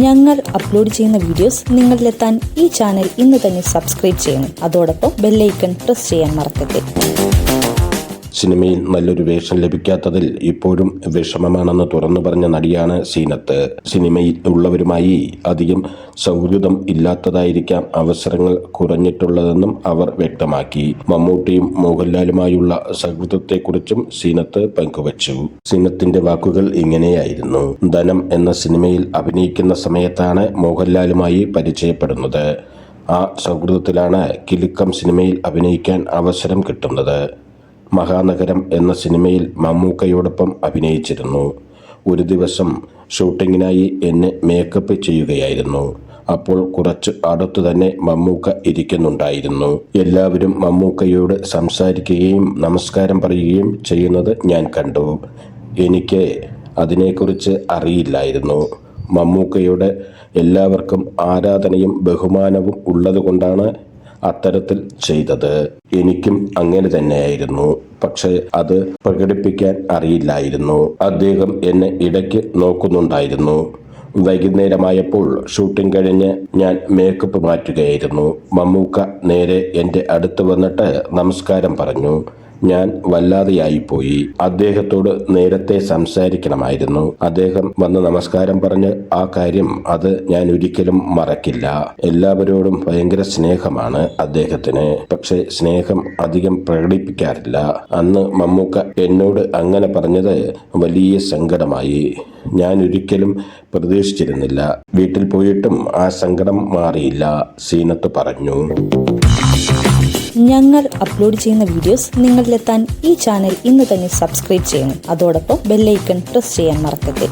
ഞങ്ങൾ അപ്ലോഡ് ചെയ്യുന്ന വീഡിയോസ് നിങ്ങളിലെത്താൻ ഈ ചാനൽ ഇന്ന് തന്നെ സബ്സ്ക്രൈബ് ചെയ്യണം. അതോടൊപ്പം ബെല്ലൈക്കൺ പ്രസ് ചെയ്യാൻ മറക്കരുത്. സിനിമയിൽ നല്ലൊരു വേഷം ലഭിക്കാത്തതിൽ ഇപ്പോഴും വിഷമമാണെന്ന് തുറന്നു പറഞ്ഞ നടിയാണ് സീനത്ത്. സിനിമയിൽ ഉള്ളവരുമായി അധികം സൗഹൃദം ഇല്ലാത്തതായിരിക്കാം അവസരങ്ങൾ കുറഞ്ഞിട്ടുള്ളതെന്നും അവർ വ്യക്തമാക്കി. മമ്മൂട്ടിയും മോഹൻലാലുമായുള്ള സൗഹൃദത്തെക്കുറിച്ചും സീനത്ത് പങ്കുവച്ചു. സീനത്തിന്റെ വാക്കുകൾ ഇങ്ങനെയായിരുന്നു: ധനം എന്ന സിനിമയിൽ അഭിനയിക്കുന്ന സമയത്താണ് മോഹൻലാലുമായി പരിചയപ്പെടുന്നത്. ആ സൗഹൃദത്തിലാണ് കിലുക്കം സിനിമയിൽ അഭിനയിക്കാൻ അവസരം കിട്ടുന്നത്. മഹാനഗരം എന്ന സിനിമയിൽ മമ്മൂക്കയോടൊപ്പം അഭിനയിച്ചിരുന്നു. ഒരു ദിവസം ഷൂട്ടിങ്ങിനായി എന്നെ മേക്കപ്പ് ചെയ്യുകയായിരുന്നു. അപ്പോൾ കുറച്ച് അടുത്തു തന്നെ മമ്മൂക്ക ഇരിക്കുന്നുണ്ടായിരുന്നു. എല്ലാവരും മമ്മൂക്കയോട് സംസാരിക്കുകയും നമസ്കാരം പറയുകയും ചെയ്യുന്നത് ഞാൻ കണ്ടു. എനിക്ക് അതിനെക്കുറിച്ച് അറിയില്ലായിരുന്നു. മമ്മൂക്കയോട് എല്ലാവർക്കും ആരാധനയും ബഹുമാനവും ഉള്ളതുകൊണ്ടാണ് അത്തരത്തിൽ ചെയ്തത്. എനിക്കും അങ്ങനെ തന്നെയായിരുന്നു. പക്ഷേ അത് പ്രകടിപ്പിക്കാൻ അറിയില്ലായിരുന്നു. അദ്ദേഹം എന്നെ ഇടയ്ക്ക് നോക്കുന്നുണ്ടായിരുന്നു. വൈകുന്നേരമായപ്പോൾ ഷൂട്ടിംഗ് കഴിഞ്ഞ് ഞാൻ മേക്കപ്പ് മാറ്റുകയായിരുന്നു. മമ്മൂക്ക നേരെ എൻ്റെ അടുത്ത് വന്നിട്ട് നമസ്കാരം പറഞ്ഞു. ഞാൻ വല്ലാതെയായിപ്പോയി. അദ്ദേഹത്തോട് നേരത്തെ സംസാരിക്കണമായിരുന്നു. അദ്ദേഹം വന്ന് നമസ്കാരം പറഞ്ഞ് ആ കാര്യം അത് ഞാൻ ഒരിക്കലും മറക്കില്ല. എല്ലാവരോടും ഭയങ്കര സ്നേഹമാണ് അദ്ദേഹത്തിന്. പക്ഷെ സ്നേഹം അധികം പ്രകടിപ്പിക്കാറില്ല. അന്ന് മമ്മൂക്ക എന്നോട് അങ്ങനെ പറഞ്ഞത് വലിയ സങ്കടമായി. ഞാൻ ഒരിക്കലും പ്രതീക്ഷിച്ചിരുന്നില്ല. വീട്ടിൽ പോയിട്ടും ആ സങ്കടം മാറിയില്ല, സീനത്ത് പറഞ്ഞു. ഞങ്ങൾ അപ്ലോഡ് ചെയ്യുന്ന വീഡിയോസ് നിങ്ങളിലെത്താൻ ഈ ചാനൽ ഇന്ന് തന്നെ സബ്സ്ക്രൈബ് ചെയ്യണം. അതോടൊപ്പം ബെല്ലൈക്കൺ പ്രസ് ചെയ്യാൻ മറക്കരുത്.